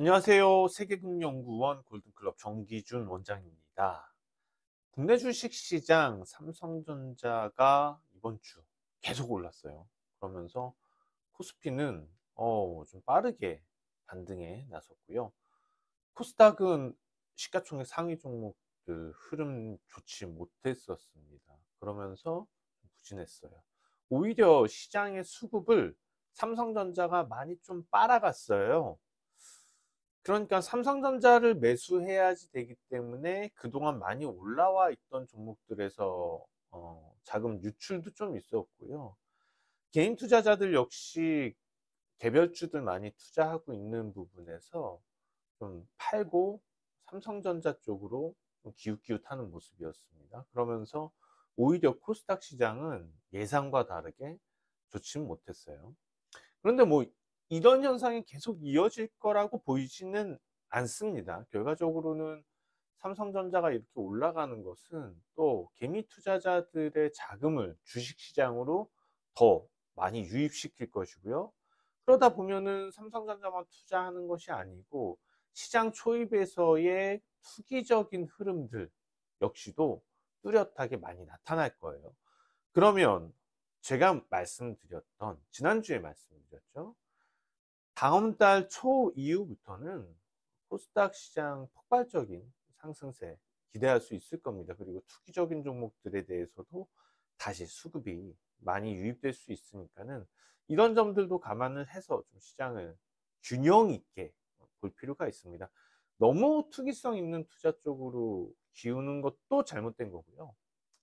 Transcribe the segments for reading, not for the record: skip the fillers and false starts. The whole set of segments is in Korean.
안녕하세요. 세계금연구원 골든클럽 정기준 원장입니다. 국내 주식 시장 삼성전자가 이번 주 계속 올랐어요. 그러면서 코스피는 좀 빠르게 반등에 나섰고요. 코스닥은 시가총액 상위 종목들 흐름 좋지 못했었습니다. 그러면서 좀 부진했어요. 오히려 시장의 수급을 삼성전자가 많이 좀 빨아갔어요. 그러니까 삼성전자를 매수해야지 되기 때문에 그동안 많이 올라와 있던 종목들에서 자금 유출도 좀 있었고요. 개인 투자자들 역시 개별주들 많이 투자하고 있는 부분에서 좀 팔고 삼성전자 쪽으로 좀 기웃기웃하는 모습이었습니다. 그러면서 오히려 코스닥 시장은 예상과 다르게 좋지는 못했어요. 그런데 뭐 이런 현상이 계속 이어질 거라고 보이지는 않습니다. 결과적으로는 삼성전자가 이렇게 올라가는 것은 또 개미 투자자들의 자금을 주식 시장으로 더 많이 유입시킬 것이고요. 그러다 보면은 삼성전자만 투자하는 것이 아니고 시장 초입에서의 투기적인 흐름들 역시도 뚜렷하게 많이 나타날 거예요. 그러면 제가 말씀드렸던 지난주에 말씀드렸죠. 다음 달 초 이후부터는 코스닥 시장 폭발적인 상승세 기대할 수 있을 겁니다. 그리고 투기적인 종목들에 대해서도 다시 수급이 많이 유입될 수 있으니까는 이런 점들도 감안을 해서 좀 시장을 균형 있게 볼 필요가 있습니다. 너무 투기성 있는 투자 쪽으로 기우는 것도 잘못된 거고요.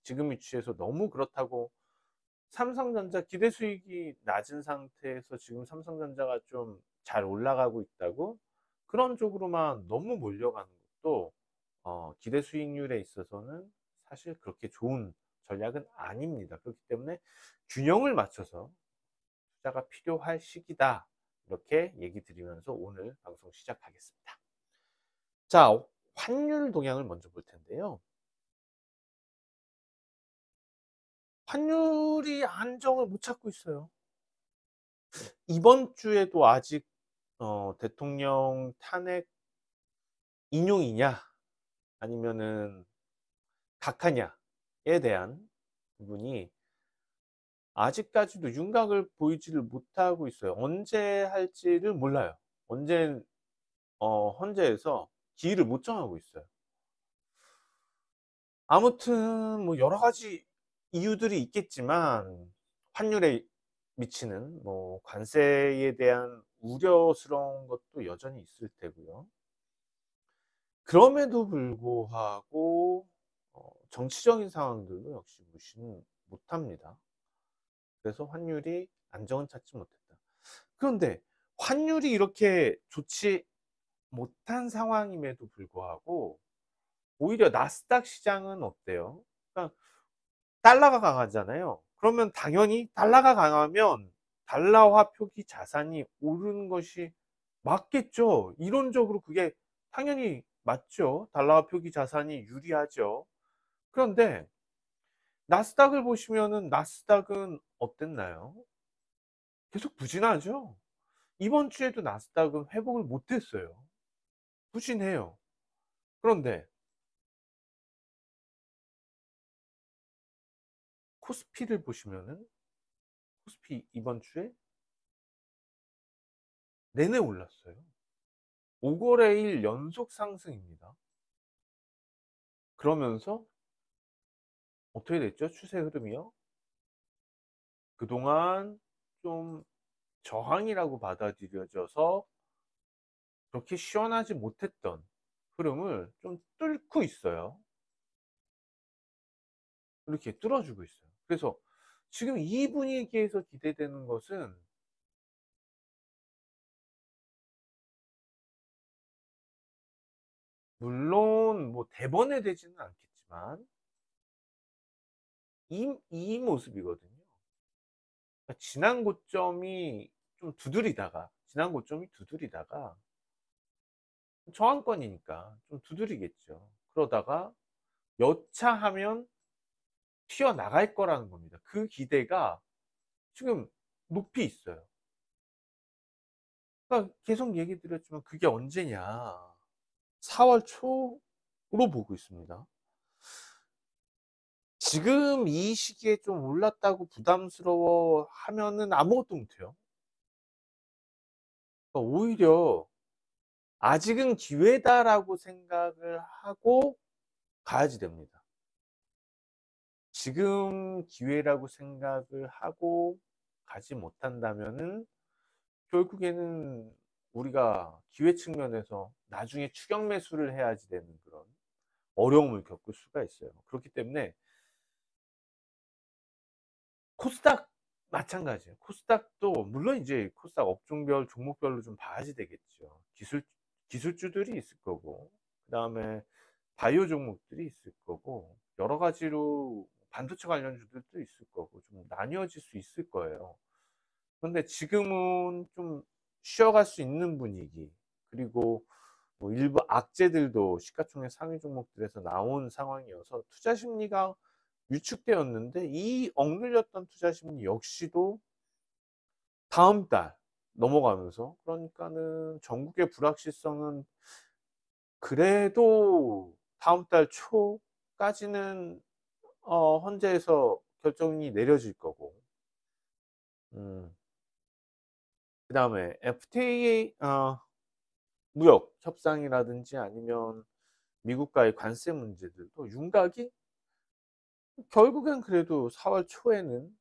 지금 위치에서 너무 그렇다고 삼성전자 기대 수익이 낮은 상태에서 지금 삼성전자가 좀 잘 올라가고 있다고 그런 쪽으로만 너무 몰려가는 것도 기대 수익률에 있어서는 사실 그렇게 좋은 전략은 아닙니다. 그렇기 때문에 균형을 맞춰서 투자가 필요할 시기다. 이렇게 얘기 드리면서 오늘 방송 시작하겠습니다. 자, 환율 동향을 먼저 볼 텐데요. 환율이 안정을 못 찾고 있어요. 이번 주에도 아직 대통령 탄핵 인용이냐 아니면은 각하냐에 대한 부분이 아직까지도 윤곽을 보이지를 못하고 있어요. 언제 할지를 몰라요. 언제 헌재에서 기일을 못 정하고 있어요. 아무튼 뭐 여러 가지 이유들이 있겠지만 환율에 미치는 뭐 관세에 대한 우려스러운 것도 여전히 있을 테고요. 그럼에도 불구하고 정치적인 상황들도 역시 무시는 못합니다. 그래서 환율이 안정은 찾지 못했다. 그런데 환율이 이렇게 좋지 못한 상황임에도 불구하고 오히려 나스닥 시장은 어때요? 그러니까 달러가 강하잖아요. 그러면 당연히 달러가 강하면 달러화 표기 자산이 오르는 것이 맞겠죠. 이론적으로 그게 당연히 맞죠. 달러화 표기 자산이 유리하죠. 그런데 나스닥을 보시면은 나스닥은 어땠나요? 계속 부진하죠. 이번 주에도 나스닥은 회복을 못 했어요. 부진해요. 그런데 코스피를 보시면은 코스피 이번 주에 내내 올랐어요. 5 거래일 연속 상승입니다. 그러면서 어떻게 됐죠? 추세 흐름이요. 그동안 좀 저항이라고 받아들여져서 그렇게 시원하지 못했던 흐름을 좀 뚫고 있어요. 이렇게 뚫어주고 있어요. 그래서 지금 이 분위기에서 기대되는 것은 물론 뭐 대번에 되지는 않겠지만 이 모습이거든요. 그러니까 지난 고점이 두드리다가 저항권이니까 좀 두드리겠죠. 그러다가 여차하면 튀어나갈 거라는 겁니다. 그 기대가 지금 높이 있어요. 그러니까 계속 얘기 드렸지만 그게 언제냐. 4월 초로 보고 있습니다. 지금 이 시기에 좀 올랐다고 부담스러워 하면은 아무것도 못해요. 그러니까 오히려 '아직은 기회다.'라고 생각을 하고 가야지 됩니다. 지금 기회라고 생각을 하고 가지 못한다면은 결국에는 우리가 기회 측면에서 나중에 추격 매수를 해야지 되는 그런 어려움을 겪을 수가 있어요. 그렇기 때문에 코스닥 마찬가지예요. 코스닥도 물론 이제 코스닥 업종별 종목별로 좀 봐야지 되겠죠. 기술주들이 있을 거고, 그다음에 바이오 종목들이 있을 거고, 여러 가지로 반도체 관련주들도 있을 거고 좀 나뉘어질 수 있을 거예요. 그런데 지금은 좀 쉬어갈 수 있는 분위기, 그리고 뭐 일부 악재들도 시가총액 상위 종목들에서 나온 상황이어서 투자 심리가 위축되었는데, 이 억눌렸던 투자 심리 역시도 다음 달 넘어가면서, 그러니까는 전국의 불확실성은 그래도 다음 달 초까지는 헌재에서 결정이 내려질 거고, 음 그다음에 FTA 무역 협상이라든지 아니면 미국과의 관세 문제들도 윤곽이 결국엔 그래도 4월 초에는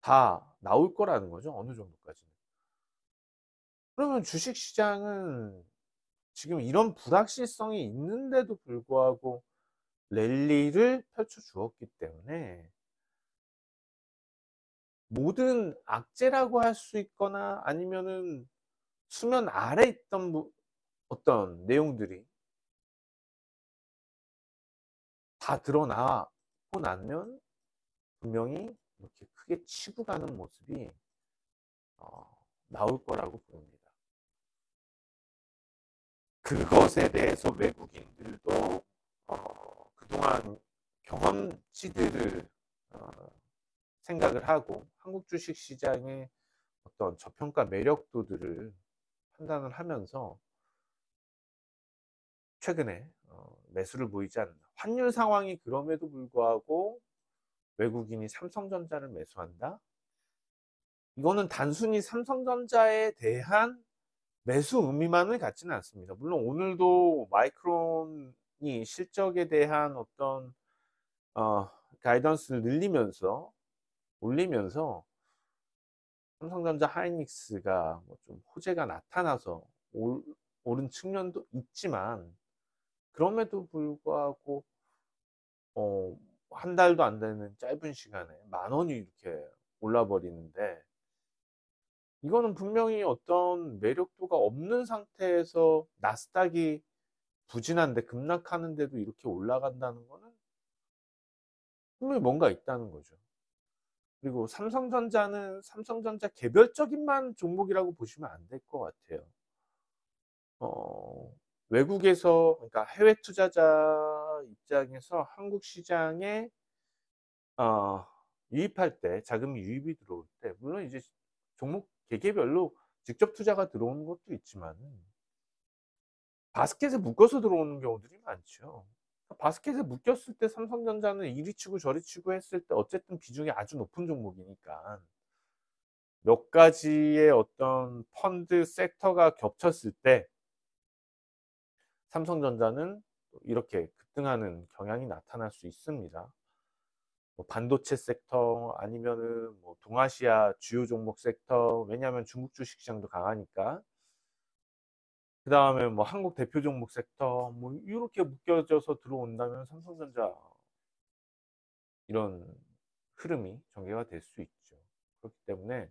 다 나올 거라는 거죠, 어느 정도까지는. 그러면 주식 시장은 지금 이런 불확실성이 있는데도 불구하고 랠리를 펼쳐 주었기 때문에, 모든 악재라고 할 수 있거나 아니면은 수면 아래 있던 어떤 내용들이 다 드러나고 나면 분명히 이렇게 크게 치고 가는 모습이 나올 거라고 봅니다. 그것에 대해서 외국인들도 그동안 경험치들을 어 생각을 하고 한국 주식 시장의 어떤 저평가 매력도들을 판단을 하면서 최근에 매수를 보이지 않는다. 환율 상황이 그럼에도 불구하고 외국인이 삼성전자를 매수한다? 이거는 단순히 삼성전자에 대한 매수 의미만을 갖지는 않습니다. 물론 오늘도 마이크론이 실적에 대한 어떤 가이던스를 늘리면서 올리면서 삼성전자 하이닉스가 뭐 좀 호재가 나타나서 오른 측면도 있지만, 그럼에도 불구하고 한 달도 안 되는 짧은 시간에 10,000원이 이렇게 올라 버리는데, 이거는 분명히 어떤 매력도가 없는 상태에서 나스닥이 부진한데 급락하는데도 이렇게 올라간다는 거는 분명히 뭔가 있다는 거죠. 그리고 삼성전자는 삼성전자 개별적인만 종목이라고 보시면 안 될 것 같아요. 어, 외국에서, 그러니까 해외 투자자 입장에서 한국 시장에 어, 유입할 때, 자금이 유입이 들어올 때, 물론 이제 종목 개개별로 직접 투자가 들어오는 것도 있지만 바스켓에 묶어서 들어오는 경우들이 많죠. 바스켓에 묶였을 때 삼성전자는 이리 치고 저리 치고 했을 때 어쨌든 비중이 아주 높은 종목이니까 몇 가지의 어떤 펀드 섹터가 겹쳤을 때 삼성전자는 이렇게 급등하는 경향이 나타날 수 있습니다. 뭐 반도체 섹터 아니면은 뭐 동아시아 주요 종목 섹터, 왜냐하면 중국 주식시장도 강하니까. 그 다음에 뭐 한국 대표 종목 섹터, 뭐 이렇게 묶여져서 들어온다면 삼성전자 이런 흐름이 전개가 될 수 있죠. 그렇기 때문에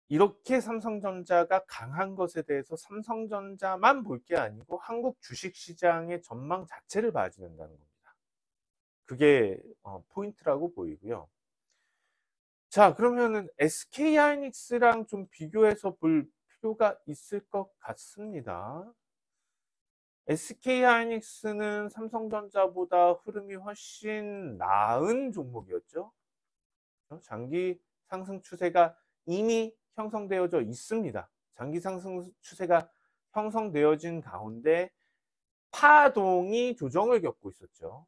이렇게 삼성전자가 강한 것에 대해서 삼성전자만 볼 게 아니고 한국 주식시장의 전망 자체를 봐야 된다는 겁니다. 그게 포인트라고 보이고요. 자, 그러면은 SK 하이닉스랑 좀 비교해서 볼 필요가 있을 것 같습니다. SK 하이닉스는 삼성전자보다 흐름이 훨씬 나은 종목이었죠. 장기 상승 추세가 이미 형성되어져 있습니다. 장기 상승 추세가 형성되어진 가운데 파동이 조정을 겪고 있었죠.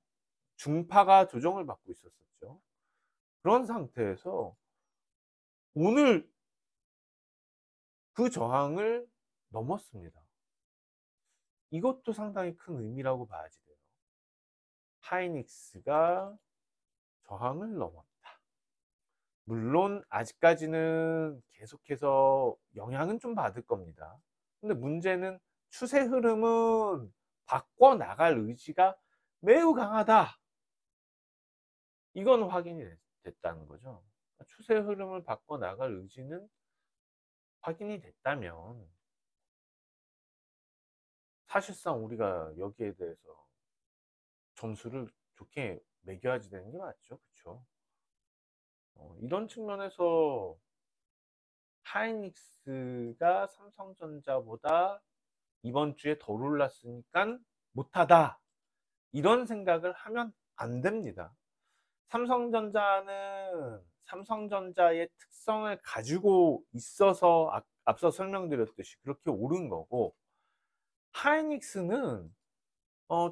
중파가 조정을 받고 있었었죠. 그런 상태에서 오늘 그 저항을 넘었습니다. 이것도 상당히 큰 의미라고 봐야지 돼요. 하이닉스가 저항을 넘었다. 물론 아직까지는 계속해서 영향은 좀 받을 겁니다. 근데 문제는 추세 흐름은 바꿔 나갈 의지가 매우 강하다. 이건 확인이 됐다는 거죠. 추세 흐름을 바꿔 나갈 의지는 확인이 됐다면 사실상 우리가 여기에 대해서 점수를 좋게 매겨야지 되는 게 맞죠. 그렇죠? 이런 측면에서 하이닉스가 삼성전자보다 이번 주에 덜 올랐으니까 못하다, 이런 생각을 하면 안 됩니다. 삼성전자는 삼성전자의 특성을 가지고 있어서 앞서 설명드렸듯이 그렇게 오른 거고, 하이닉스는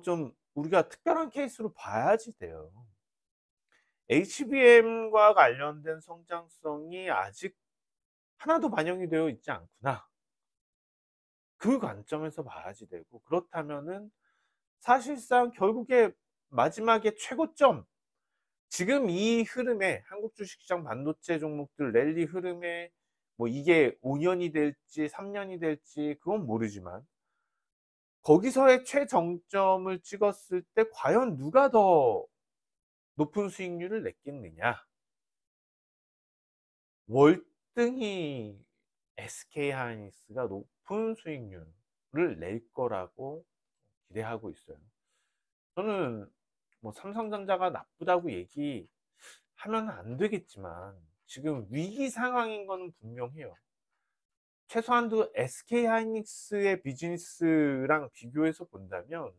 좀 우리가 특별한 케이스로 봐야지 돼요. HBM과 관련된 성장성이 아직 하나도 반영이 되어 있지 않구나, 그 관점에서 봐야지 되고, 그렇다면은 사실상 결국에 마지막에 최고점, 지금 이 흐름에 한국 주식시장 반도체 종목들 랠리 흐름에 뭐 이게 5년이 될지 3년이 될지 그건 모르지만, 거기서의 최정점을 찍었을 때 과연 누가 더 높은 수익률을 냈겠느냐. 월등히 SK하이닉스가 높은 수익률을 낼 거라고 기대하고 있어요. 저는 뭐 삼성전자가 나쁘다고 얘기하면 안 되겠지만 지금 위기 상황인 거는 분명해요. 최소한도 SK하이닉스의 비즈니스랑 비교해서 본다면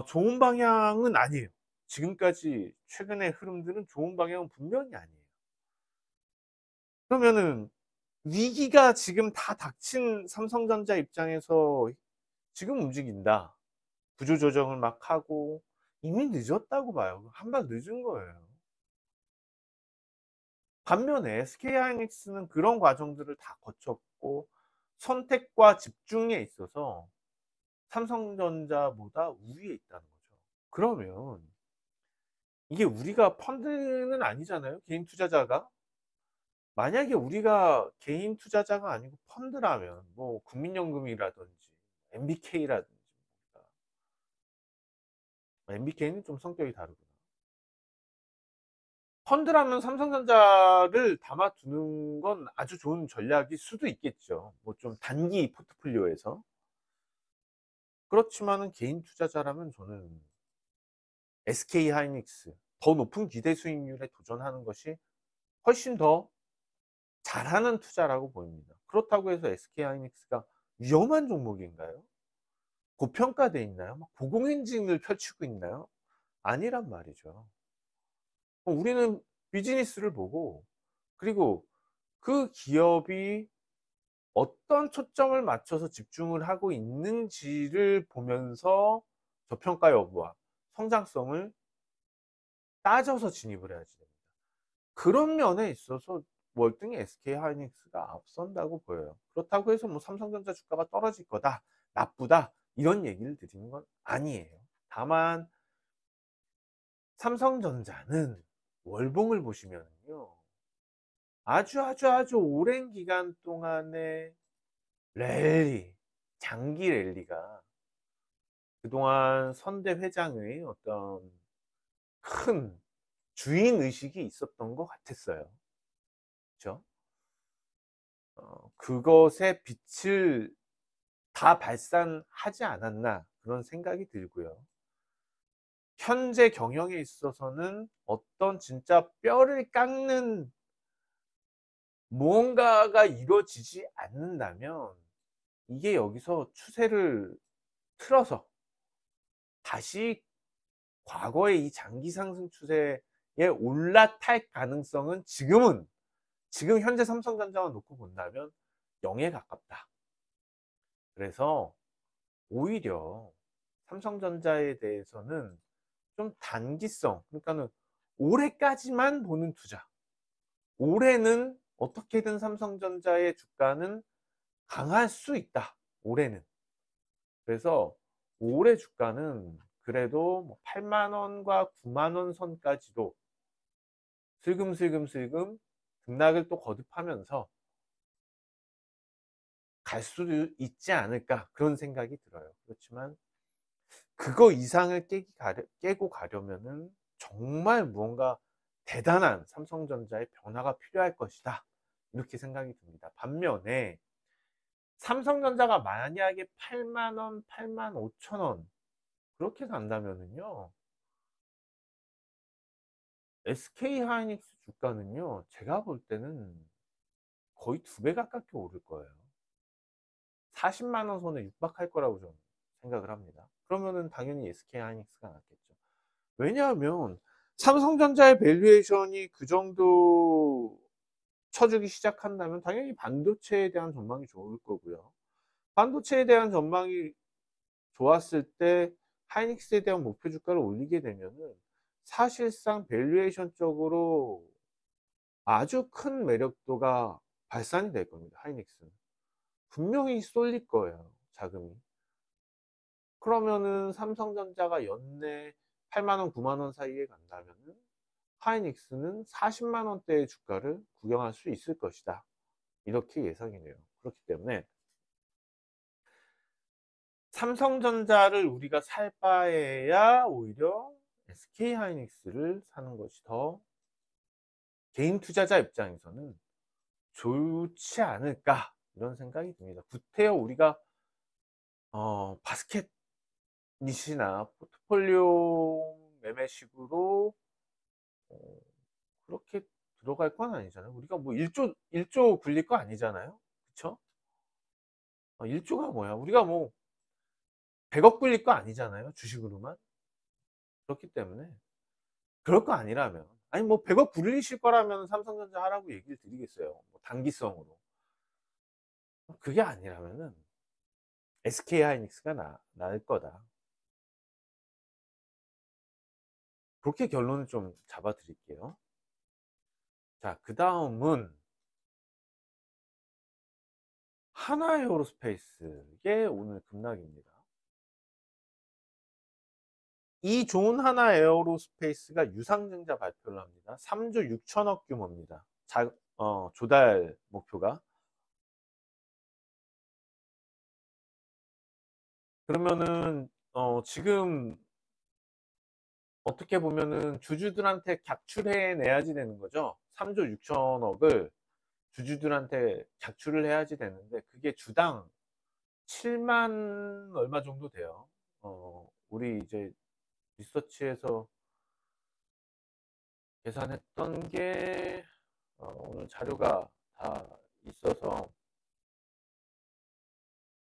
좋은 방향은 아니에요. 지금까지 최근의 흐름들은 좋은 방향은 분명히 아니에요. 그러면은 위기가 지금 다 닥친 삼성전자 입장에서 지금 움직인다, 구조조정을 막 하고, 이미 늦었다고 봐요. 한 발 늦은 거예요. 반면에 SK하이닉스는 그런 과정들을 다 거쳤고 선택과 집중에 있어서 삼성전자보다 우위에 있다는 거죠. 그러면 이게 우리가 펀드는 아니잖아요, 개인 투자자가. 만약에 우리가 개인 투자자가 아니고 펀드라면 뭐 국민연금이라든지 MBK라든지, MBK는 좀 성격이 다르구나. 펀드라면 삼성전자를 담아두는 건 아주 좋은 전략일 수도 있겠죠. 뭐 좀 단기 포트폴리오에서. 그렇지만은 개인 투자자라면 저는 SK하이닉스 더 높은 기대 수익률에 도전하는 것이 훨씬 더 잘하는 투자라고 보입니다. 그렇다고 해서 SK하이닉스가 위험한 종목인가요? 고평가돼 있나요? 막 고공행진을 펼치고 있나요? 아니란 말이죠. 우리는 비즈니스를 보고, 그리고 그 기업이 어떤 초점을 맞춰서 집중을 하고 있는지를 보면서 저평가 여부와 성장성을 따져서 진입을 해야지 됩니다. 그런 면에 있어서 월등히 SK하이닉스가 앞선다고 보여요. 그렇다고 해서 뭐 삼성전자 주가가 떨어질 거다, 나쁘다, 이런 얘기를 드리는 건 아니에요. 다만 삼성전자는 월봉을 보시면요, 아주 오랜 기간 동안의 랠리, 장기 랠리가 그동안 선대 회장의 어떤 큰 주인 의식이 있었던 것 같았어요. 그렇죠? 그것의 빛을 다 발산하지 않았나, 그런 생각이 들고요. 현재 경영에 있어서는 어떤 진짜 뼈를 깎는 무언가가 이루어지지 않는다면 이게 여기서 추세를 틀어서 다시 과거의 이 장기 상승 추세에 올라탈 가능성은 지금은 지금 현재 삼성전자만 놓고 본다면 0에 가깝다. 그래서 오히려 삼성전자에 대해서는 좀 단기성, 그러니까는 올해까지만 보는 투자. 올해는 어떻게든 삼성전자의 주가는 강할 수 있다. 올해는. 그래서 올해 주가는 그래도 뭐 8만 원과 9만 원 선까지도 슬금슬금 등락을 또 거듭하면서 갈 수도 있지 않을까 그런 생각이 들어요. 그렇지만 그거 이상을 깨고 가려면은 정말 무언가 대단한 삼성전자의 변화가 필요할 것이다. 이렇게 생각이 듭니다. 반면에 삼성전자가 만약에 8만 원, 8만 5천 원 그렇게 간다면은요. SK 하이닉스 주가는요. 제가 볼 때는 거의 2배 가깝게 오를 거예요. 40만 원 선에 육박할 거라고 저는 생각을 합니다. 그러면은 당연히 SK 하이닉스가 낫겠죠. 왜냐하면 삼성전자의 밸류에이션이 그 정도 쳐주기 시작한다면 당연히 반도체에 대한 전망이 좋을 거고요. 반도체에 대한 전망이 좋았을 때 하이닉스에 대한 목표 주가를 올리게 되면은 사실상 밸류에이션적으로 아주 큰 매력도가 발산이 될 겁니다. 하이닉스는 분명히 쏠릴 거예요. 자금이. 그러면은 삼성전자가 연내 8만 원, 9만 원 사이에 간다면은 하이닉스는 40만 원대의 주가를 구경할 수 있을 것이다. 이렇게 예상이 돼요. 그렇기 때문에 삼성전자를 우리가 살 바에야 오히려 SK 하이닉스를 사는 것이 더 개인 투자자 입장에서는 좋지 않을까 이런 생각이 듭니다. 구태여 우리가 바스켓 니시나 포트폴리오 매매식으로 어, 그렇게 들어갈 건 아니잖아요. 우리가 뭐 1조 굴릴 거 아니잖아요. 그쵸? 1조가 뭐야? 우리가 뭐 100억 굴릴 거 아니잖아요. 주식으로만. 그렇기 때문에 그럴 거 아니라면 아니 뭐 100억 굴리실 거라면 삼성전자 하라고 얘기를 드리겠어요. 뭐 단기성으로. 그게 아니라면은 SK 하이닉스가 나을 거다. 그렇게 결론을 좀 잡아 드릴게요. 자, 그 다음은 하나에어로스페이스의 오늘 급락입니다. 이 좋은 하나에어로스페이스가 유상증자 발표를 합니다. 3조 6천억 규모입니다. 조달 목표가. 그러면은 지금 어떻게 보면은 주주들한테 각출해 내야지 되는 거죠. 3조 6천억을 주주들한테 각출을 해야지 되는데 그게 주당 7만 얼마 정도 돼요. 우리 이제 리서치에서 계산했던 게 오늘 자료가 다 있어서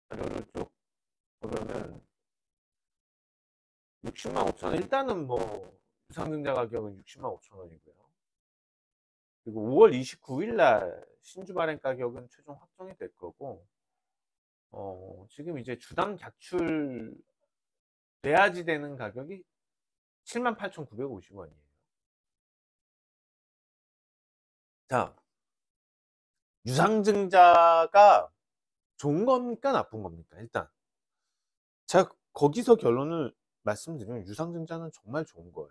자료를 쭉 보면은 60만 5천 원 일단은 뭐 유상증자 가격은 60만 5천 원이고요. 그리고 5월 29일 날 신주 발행 가격은 최종 확정이 될 거고 지금 이제 주당 각출 돼야지 되는 가격이 78,950원이에요. 자, 유상증자가 좋은 겁니까? 나쁜 겁니까? 일단 제가 거기서 결론을 말씀드리면 유상증자는 정말 좋은 거예요.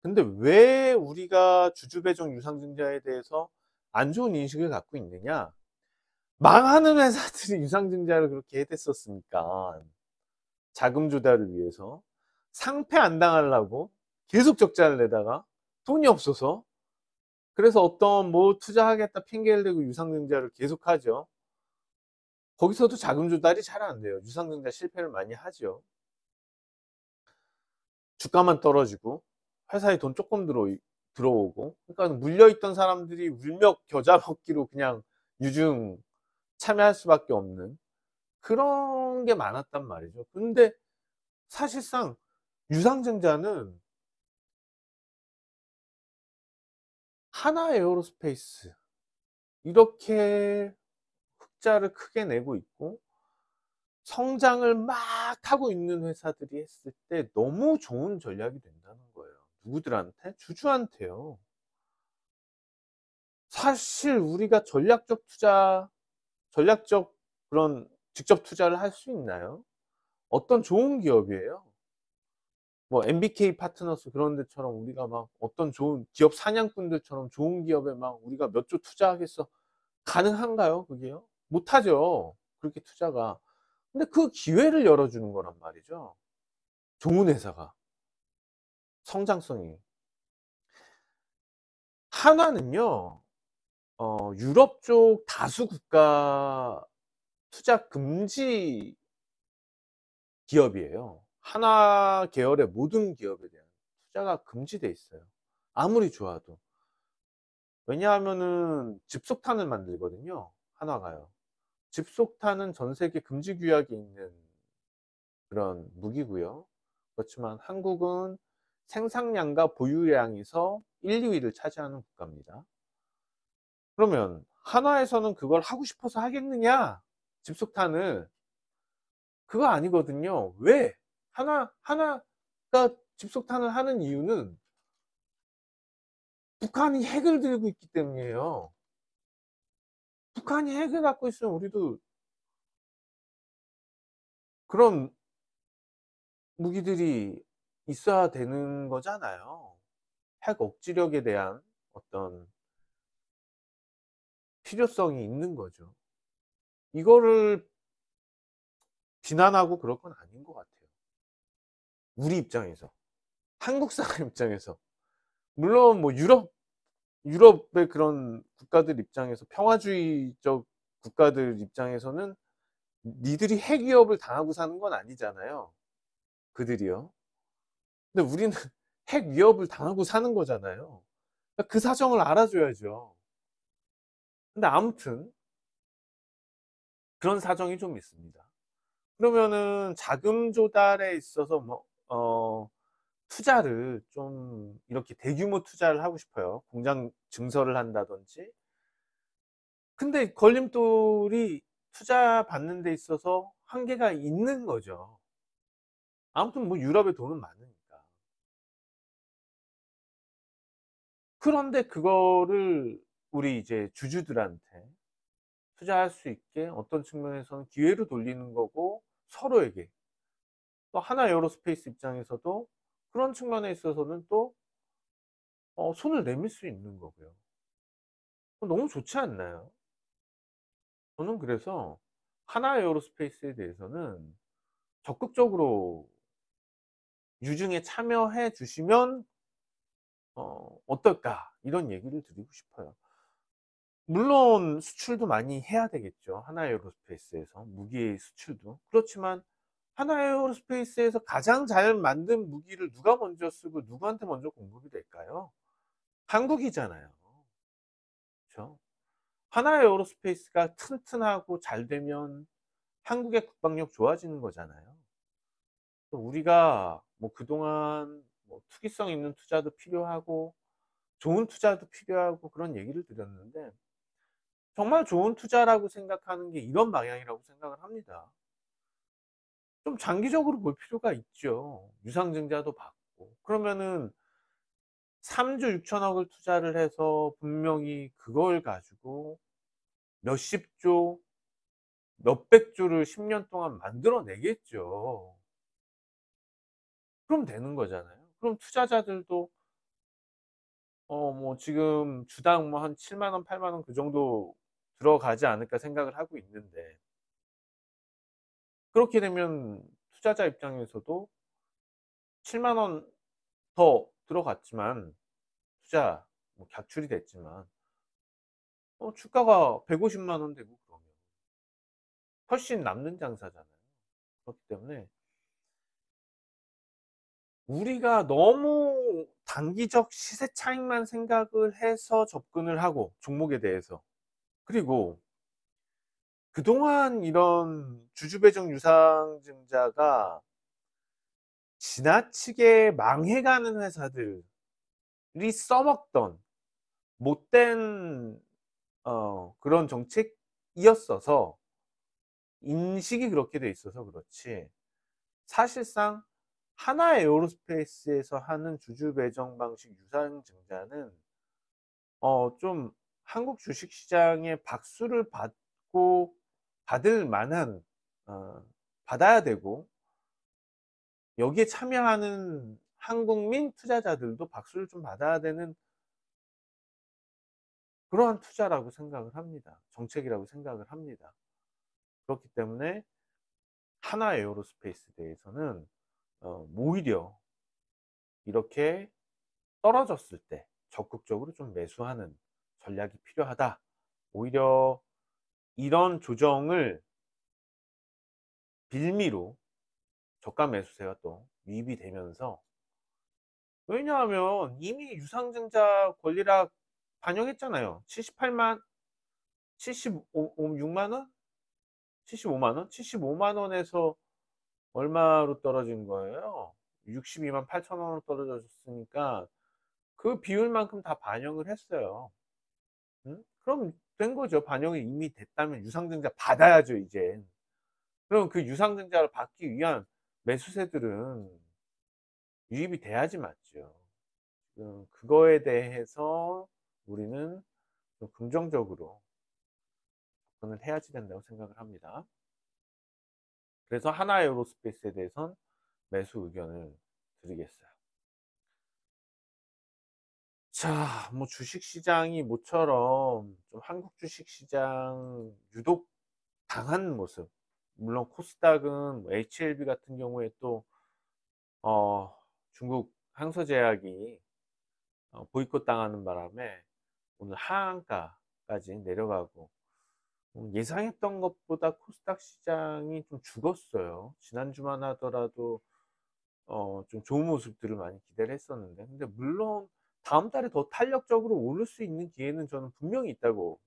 근데 왜 우리가 주주배정 유상증자에 대해서 안 좋은 인식을 갖고 있느냐? 망하는 회사들이 유상증자를 그렇게 해댔었으니까 자금 조달을 위해서 상패 안 당하려고 계속 적자를 내다가 돈이 없어서 그래서 어떤 뭐 투자하겠다 핑계를 대고 유상증자를 계속하죠. 거기서도 자금 조달이 잘 안 돼요. 유상증자 실패를 많이 하죠. 주가만 떨어지고 회사에 돈 조금 들어오고 그러니까 물려있던 사람들이 울며 겨자 먹기로 그냥 유증 참여할 수밖에 없는 그런 게 많았단 말이죠. 근데 사실상 유상증자는 하나 에어로스페이스 이렇게 흑자를 크게 내고 있고 성장을 막 하고 있는 회사들이 했을 때 너무 좋은 전략이 된다는 거예요. 누구들한테? 주주한테요. 사실 우리가 전략적 그런 직접 투자를 할 수 있나요? 어떤 좋은 기업이에요. 뭐 MBK 파트너스 그런 데처럼 우리가 막 어떤 좋은 기업 사냥꾼들처럼 좋은 기업에 막 우리가 몇 조 투자하겠어. 가능한가요? 그게요? 못하죠. 그렇게 투자가. 근데 그 기회를 열어주는 거란 말이죠. 좋은 회사가. 성장성이. 한화는요, 유럽 쪽 다수 국가 투자 금지 기업이에요. 한화 계열의 모든 기업에 대한 투자가 금지돼 있어요. 아무리 좋아도. 왜냐하면은 집속탄을 만들거든요. 한화가요. 집속탄은 전 세계 금지 규약이 있는 그런 무기고요. 그렇지만 한국은 생산량과 보유량에서 1, 2위를 차지하는 국가입니다. 그러면 한화에서는 그걸 하고 싶어서 하겠느냐? 집속탄을. 그거 아니거든요. 왜? 한화가 집속탄을 하는 이유는 북한이 핵을 들고 있기 때문이에요. 북한이 핵을 갖고 있으면 우리도 그런 무기들이 있어야 되는 거잖아요. 핵 억지력에 대한 어떤 필요성이 있는 거죠. 이거를 비난하고 그럴 건 아닌 것 같아요. 우리 입장에서. 한국 사람 입장에서. 물론 뭐 유럽의 그런 국가들 입장에서 평화주의적 국가들 입장에서는 니들이 핵 위협을 당하고 사는 건 아니잖아요. 그들이요. 근데 우리는 핵 위협을 당하고 사는 거잖아요. 그러니까 그 사정을 알아줘야죠. 근데 아무튼 그런 사정이 좀 있습니다. 그러면은 자금 조달에 있어서 뭐 투자를 좀 이렇게 대규모 투자를 하고 싶어요. 공장 증설을 한다든지. 근데 걸림돌이 투자 받는 데 있어서 한계가 있는 거죠. 아무튼 뭐 유럽에 돈은 많으니까. 그런데 그거를 우리 이제 주주들한테 투자할 수 있게 어떤 측면에서는 기회로 돌리는 거고 서로에게 또 하나 에어로스페이스 입장에서도 그런 측면에 있어서는 또 손을 내밀 수 있는 거고요. 너무 좋지 않나요? 저는 그래서 하나 에어로스페이스에 대해서는 적극적으로 유증에 참여해 주시면 어떨까 이런 얘기를 드리고 싶어요. 물론 수출도 많이 해야 되겠죠. 하나 에어로스페이스에서 무기 수출도. 그렇지만 하나 에어로스페이스에서 가장 잘 만든 무기를 누가 먼저 쓰고 누구한테 먼저 공급이 될까요? 한국이잖아요. 그렇죠? 하나 에어로스페이스가 튼튼하고 잘 되면 한국의 국방력 좋아지는 거잖아요. 우리가 뭐 그동안 뭐 투기성 있는 투자도 필요하고 좋은 투자도 필요하고 그런 얘기를 드렸는데 정말 좋은 투자라고 생각하는 게 이런 방향이라고 생각을 합니다. 좀 장기적으로 볼 필요가 있죠. 유상증자도 받고. 그러면은 3조 6천억을 투자를 해서 분명히 그걸 가지고 몇십 조, 몇백 조를 10년 동안 만들어 내겠죠. 그럼 되는 거잖아요. 그럼 투자자들도 뭐 지금 주당 뭐 한 7만 원, 8만 원 그 정도 들어가지 않을까 생각을 하고 있는데 그렇게 되면 투자자 입장에서도 7만 원 더 들어갔지만 투자 뭐 객출이 됐지만 주가가 150만 원 되고 그러면 훨씬 남는 장사잖아요. 그렇기 때문에 우리가 너무 단기적 시세 차익만 생각을 해서 접근을 하고 종목에 대해서 그리고 그동안 이런 주주배정 유상증자가 지나치게 망해가는 회사들이 써먹던 못된 그런 정책이었어서 인식이 그렇게 돼 있어서 그렇지 사실상 하나 에어로스페이스에서 하는 주주 배정 방식 유상증자는 좀 한국 주식 시장에 박수를 받고 받을 만한 받아야 되고 여기에 참여하는 한국민 투자자들도 박수를 좀 받아야 되는 그러한 투자라고 생각을 합니다. 정책이라고 생각을 합니다. 그렇기 때문에 하나 에어로스페이스에 대해서는 오히려 이렇게 떨어졌을 때 적극적으로 좀 매수하는 전략이 필요하다. 오히려 이런 조정을 빌미로 저가 매수세가 또 유입이 되면서 왜냐하면 이미 유상증자 권리락 반영했잖아요. 78만 6만 원? 75만 원? 75만 원에서 얼마로 떨어진 거예요? 62만 8천 원으로 떨어졌으니까 그 비율만큼 다 반영을 했어요. 응? 그럼 된 거죠. 반영이 이미 됐다면 유상증자 받아야죠, 이제. 그럼 그 유상증자를 받기 위한 매수세들은 유입이 돼야지 맞죠. 그거에 대해서 우리는 좀 긍정적으로 접근을 해야지 된다고 생각을 합니다. 그래서 하나 에어로스페이스에 대해선 매수 의견을 드리겠어요. 자, 뭐 주식시장이 모처럼 좀 한국 주식시장 유독 강한 모습. 물론 코스닥은 뭐 HLB 같은 경우에 또 중국 항소제약이 보이콧 당하는 바람에 오늘 하한가까지 내려가고 예상했던 것보다 코스닥 시장이 좀 죽었어요. 지난주만 하더라도 좀 좋은 모습들을 많이 기대를 했었는데 근데 물론 다음 달에 더 탄력적으로 오를 수 있는 기회는 저는 분명히 있다고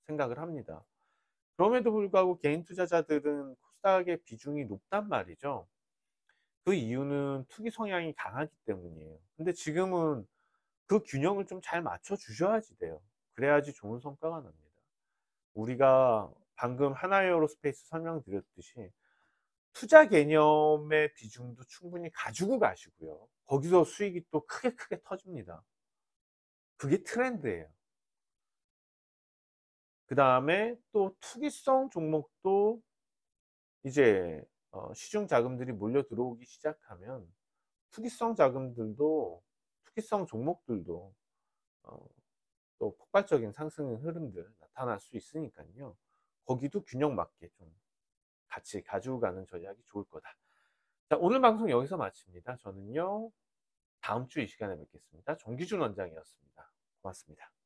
생각을 합니다. 그럼에도 불구하고 개인 투자자들은 코스닥의 비중이 높단 말이죠. 그 이유는 투기 성향이 강하기 때문이에요. 근데 지금은 그 균형을 좀 잘 맞춰 주셔야지 돼요. 그래야지 좋은 성과가 납니다. 우리가 방금 하나에어로스페이스 설명드렸듯이 투자 개념의 비중도 충분히 가지고 가시고요. 거기서 수익이 또 크게 터집니다. 그게 트렌드예요. 그 다음에 또 투기성 종목도 이제 시중 자금들이 몰려 들어오기 시작하면 투기성 자금들도 투기성 종목들도 어, 또 폭발적인 상승 흐름들 나타날 수 있으니까요. 거기도 균형 맞게 좀 같이 가지고 가는 전략이 좋을 거다. 자, 오늘 방송 여기서 마칩니다. 저는요, 다음 주 이 시간에 뵙겠습니다. 정기준 원장이었습니다. 고맙습니다.